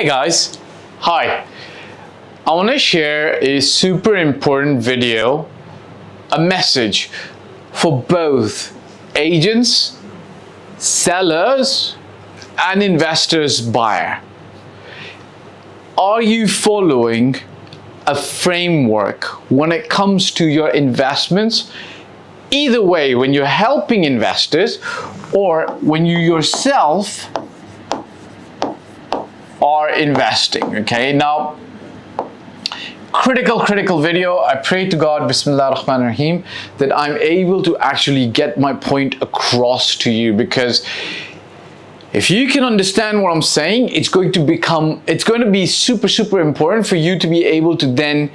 Hey guys, hi. I want to share a super important video, a message for both agents, sellers, and investors buyer. Are you following a framework when it comes to your investments? Either way, when you're helping investors or when you yourself are investing, okay? Now, critical video. I pray to God, Bismillah ar-Rahman ar-Rahim, that I'm able to actually get my point across to you, because if you can understand what I'm saying, it's going to be super important for you to be able to then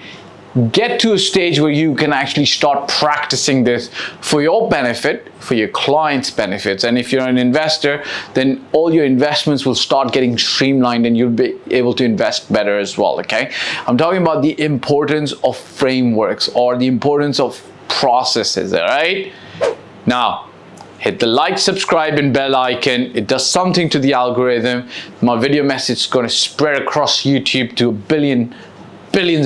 get to a stage where you can actually start practicing this for your benefit, for your clients' benefits. And if you're an investor, then all your investments will start getting streamlined and you'll be able to invest better as well, okay? I'm talking about the importance of frameworks or the importance of processes, all right? Now, hit the like, subscribe, and bell icon. It does something to the algorithm. My video message is going to spread across YouTube to billions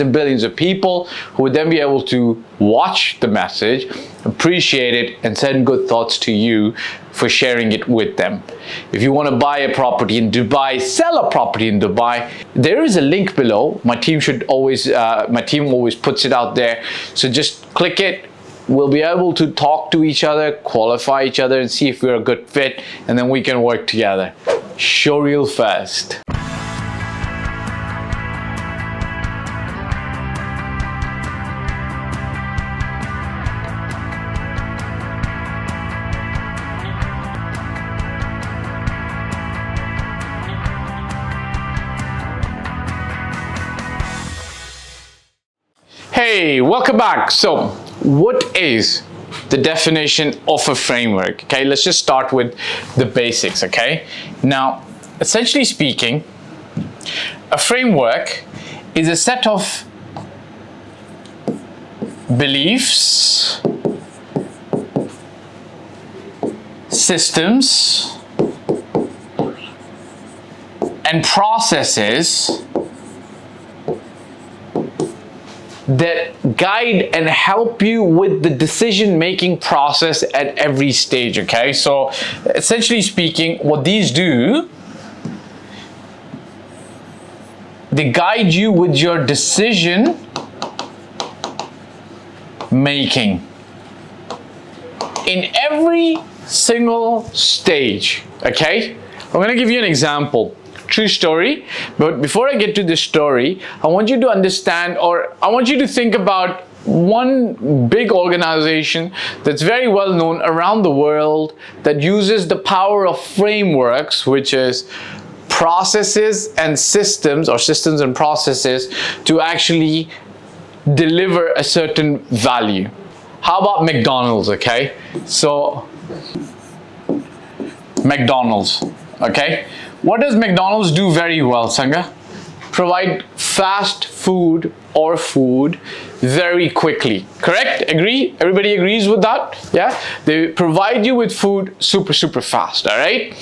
and billions of people who would then be able to watch the message, appreciate it, and send good thoughts to you for sharing it with them. If you want to buy a property in Dubai, sell a property in Dubai, there is a link below. My team always puts it out there. So just click it. We'll be able to talk to each other, qualify each other, and see if we're a good fit, and then we can work together. Show real fast. Hey, welcome back. So, what is the definition of a framework? Okay, let's just start with the basics, okay? Now, essentially speaking, a framework is a set of beliefs, systems, and processes that guide and help you with the decision-making process at every stage, okay? So essentially speaking, what these do, they guide you with your decision making in every single stage, okay? I'm gonna give you an example. True story, but before I get to this story, I want you to understand, or I want you to think about one big organization that's very well known around the world that uses the power of frameworks, which is processes and systems, or systems and processes, to actually deliver a certain value. How about McDonald's, okay? So, McDonald's, okay? What does McDonald's do very well, Sangha? Provide fast food or food very quickly. Correct? Agree? Everybody agrees with that? Yeah? They provide you with food super fast, all right?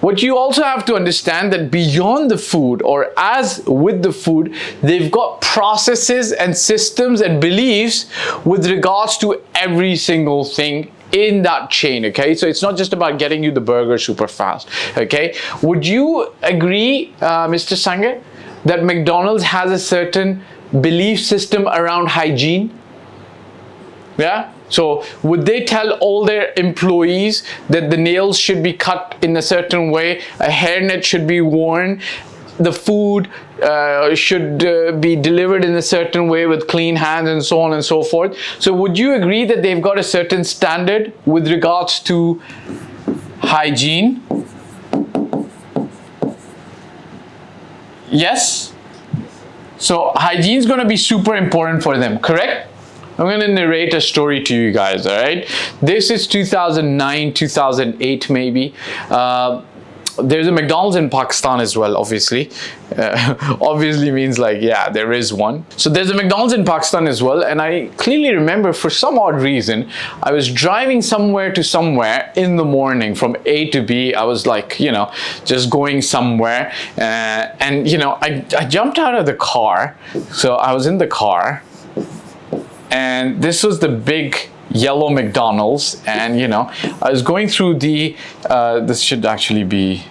What you also have to understand that beyond the food, or as with the food, they've got processes and systems and beliefs with regards to every single thing in that chain, okay? So it's not just about getting you the burger super fast, okay? Would you agree, Mr. Sanger, that McDonald's has a certain belief system around hygiene? Yeah? So would they tell all their employees that the nails should be cut in a certain way, a hairnet should be worn, the food should be delivered in a certain way with clean hands, and so on and so forth? So would you agree that they've got a certain standard with regards to hygiene? Yes? So hygiene is going to be super important for them, correct? I'm going to narrate a story to you guys, all right? This is 2009, 2008 maybe. There's a McDonald's in Pakistan as well, obviously. Obviously means like, yeah, there is one. So there's a McDonald's in Pakistan as well. And I clearly remember, for some odd reason, I was driving somewhere to somewhere in the morning from A to B. I was like, you know, just going somewhere. And, you know, I jumped out of the car. So I was in the car. And this was the big yellow McDonald's, and you know, I was going through the this should actually be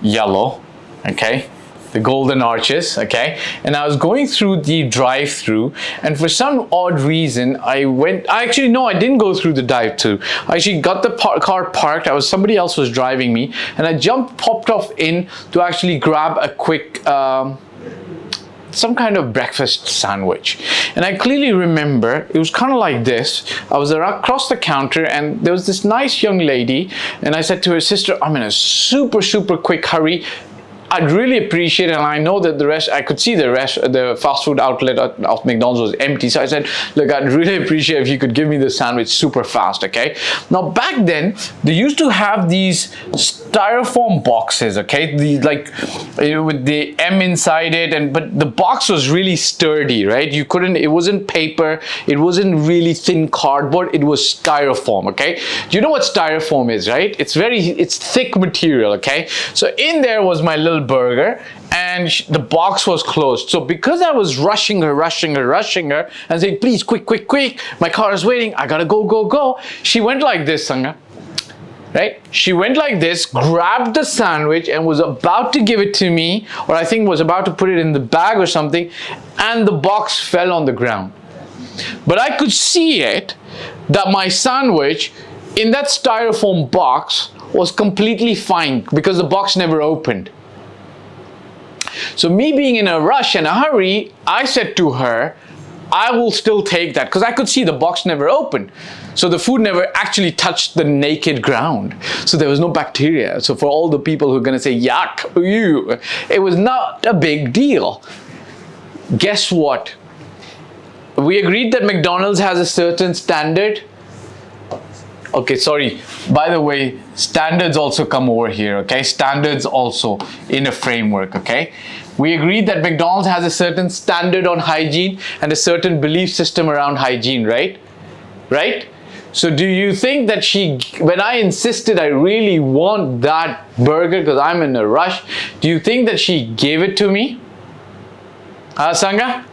yellow, okay, the golden arches, okay, and I was going through the drive-through, and for some odd reason I didn't go through the drive-through. I actually got the car parked. Somebody else was driving me, and I popped off in to actually grab a quick some kind of breakfast sandwich. And I clearly remember it was kind of like this. I was across the counter, and there was this nice young lady, and I said to her, sister, I'm in a super quick hurry. I'd really appreciate it, and I know that I could see the fast food outlet of McDonald's was empty. So I said, look, I'd really appreciate if you could give me the sandwich super fast, okay? Now back then, they used to have these styrofoam boxes, okay? With the M inside it, but the box was really sturdy, right? It wasn't paper, it wasn't really thin cardboard, it was styrofoam, okay? Do you know what styrofoam is, right? It's thick material, okay? So in there was my little burger, and the box was closed. So because I was rushing her and saying, please, quick, my car is waiting, I gotta go, she went like this, Sangha, right? She went like this, grabbed the sandwich and was about to give it to me, or I think was about to put it in the bag or something, and the box fell on the ground. But I could see it, that my sandwich in that styrofoam box was completely fine because the box never opened. So me being in a rush and a hurry, I said to her, I will still take that, because I could see the box never opened. So the food never actually touched the naked ground. So there was no bacteria. So for all the people who are going to say, yuck, ew, it was not a big deal. Guess what? We agreed that McDonald's has a certain standard. Okay, sorry. By the way, standards also come over here, okay? Standards also in a framework, okay? We agreed that McDonald's has a certain standard on hygiene and a certain belief system around hygiene, right? Right? So do you think that when I insisted I really want that burger because I'm in a rush, do you think that she gave it to me? Sangha?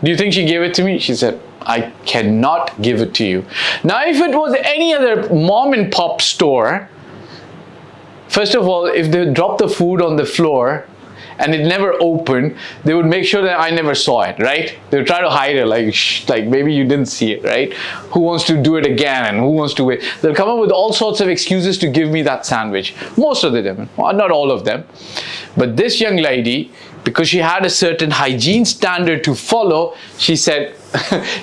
Do you think she gave it to me? She said, I cannot give it to you. Now, if it was any other mom and pop store, first of all, if they dropped the food on the floor and it never opened, they would make sure that I never saw it, right? They would try to hide it, like maybe you didn't see it, right? Who wants to do it again and who wants to wait? They'll come up with all sorts of excuses to give me that sandwich. Most of them, well, not all of them. But this young lady, because she had a certain hygiene standard to follow, she said,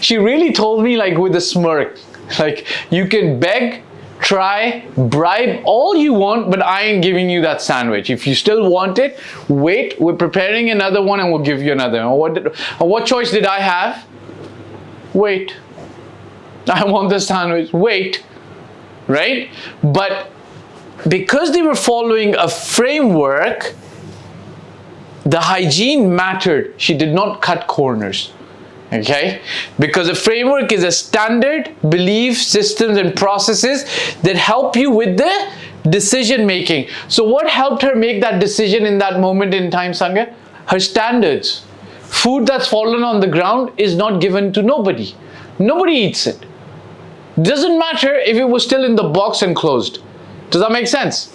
she really told me like with a smirk, like, you can beg, try, bribe all you want, but I ain't giving you that sandwich. If you still want it, wait, we're preparing another one and we'll give you another one. What choice did I have? Wait. I want the sandwich. Wait. Right? But because they were following a framework, the hygiene mattered. She did not cut corners. Okay? Because a framework is a standard, belief, systems, and processes that help you with the decision making. So what helped her make that decision in that moment in time, Sangha? Her standards. Food that's fallen on the ground is not given to nobody. Nobody eats it. Doesn't matter if it was still in the box and closed. Does that make sense?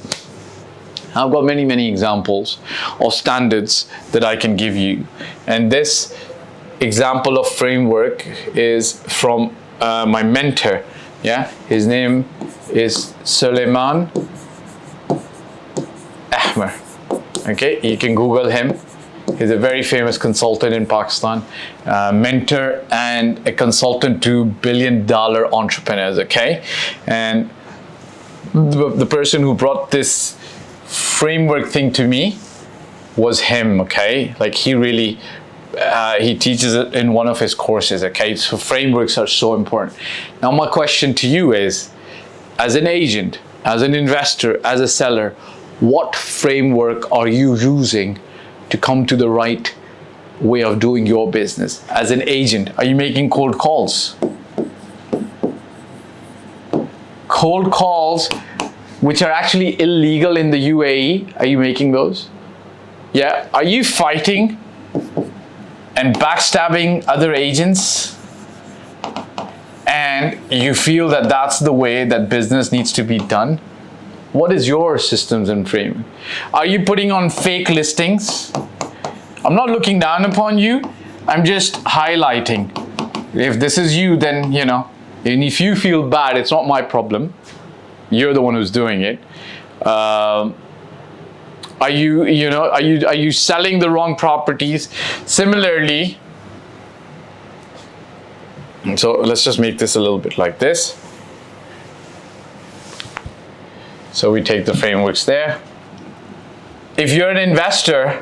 I've got many examples of standards that I can give you. And this example of framework is from my mentor. Yeah, his name is Suleiman Ahmer. Okay, you can Google him. He's a very famous consultant in Pakistan, mentor and a consultant to billion-dollar entrepreneurs. Okay, and the person who brought this framework thing to me was him. Okay, like he really he teaches it in one of his courses. Okay, so frameworks are so important. Now my question to you is, as an agent, as an investor, as a seller, What framework are you using to come to the right way of doing your business? As an agent, are you making cold calls? Cold calls which are actually illegal in the UAE, are you making those? Yeah, are you fighting and backstabbing other agents? And you feel that that's the way that business needs to be done? What is your systems and framing? Are you putting on fake listings? I'm not looking down upon you. I'm just highlighting. If this is you, then, you know, and if you feel bad, it's not my problem. You're the one who's doing it. Are you selling the wrong properties? Similarly, so let's just make this a little bit like this. So we take the frameworks there. If you're an investor,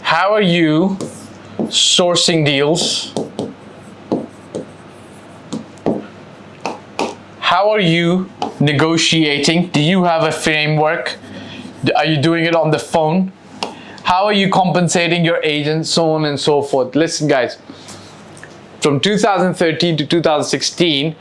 how are you sourcing deals? How are you negotiating? Do you have a framework? Are you doing it on the phone? How are you compensating your agents, so on and so forth? Listen, guys, from 2013 to 2016,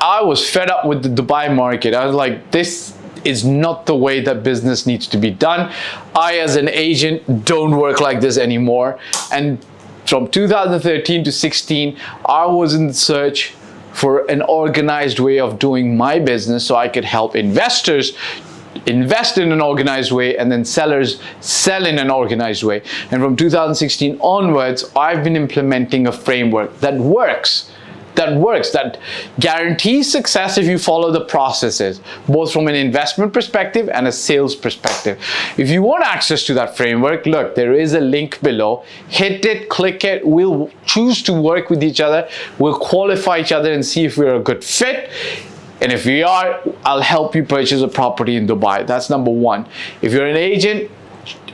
I was fed up with the Dubai market. I was like, this is not the way that business needs to be done. I, as an agent, don't work like this anymore. And from 2013 to 16, I was in search for an organized way of doing my business so I could help investors invest in an organized way and then sellers sell in an organized way. And from 2016 onwards, I've been implementing a framework that works, that guarantees success if you follow the processes, both from an investment perspective and a sales perspective. If you want access to that framework, look, there is a link below. Hit it, click it. We'll choose to work with each other. We'll qualify each other and see if we're a good fit. And if we are, I'll help you purchase a property in Dubai. That's number one. If you're an agent,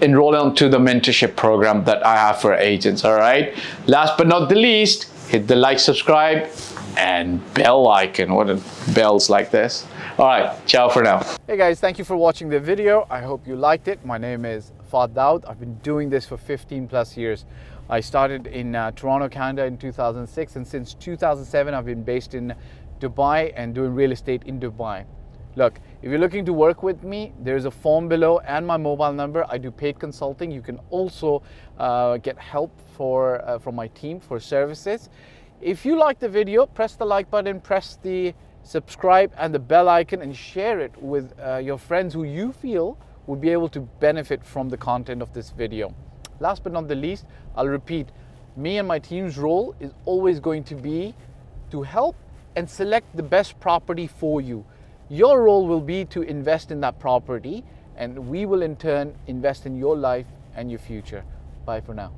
enroll onto the mentorship program that I have for agents, all right? Last but not the least, hit the like, subscribe, and bell icon. What are bells like this? All right, ciao for now. Hey guys, thank you for watching the video. I hope you liked it. My name is Fahd Dawood. I've been doing this for 15 plus years. I started in Toronto, Canada in 2006, and since 2007, I've been based in Dubai and doing real estate in Dubai. Look, if you're looking to work with me, there's a form below and my mobile number. I do paid consulting. You can also get help from my team for services. If you like the video, press the like button, press the subscribe and the bell icon, and share it with your friends who you feel will be able to benefit from the content of this video. Last but not the least, I'll repeat, me and my team's role is always going to be to help and select the best property for you. Your role will be to invest in that property, and we will in turn invest in your life and your future. Bye for now.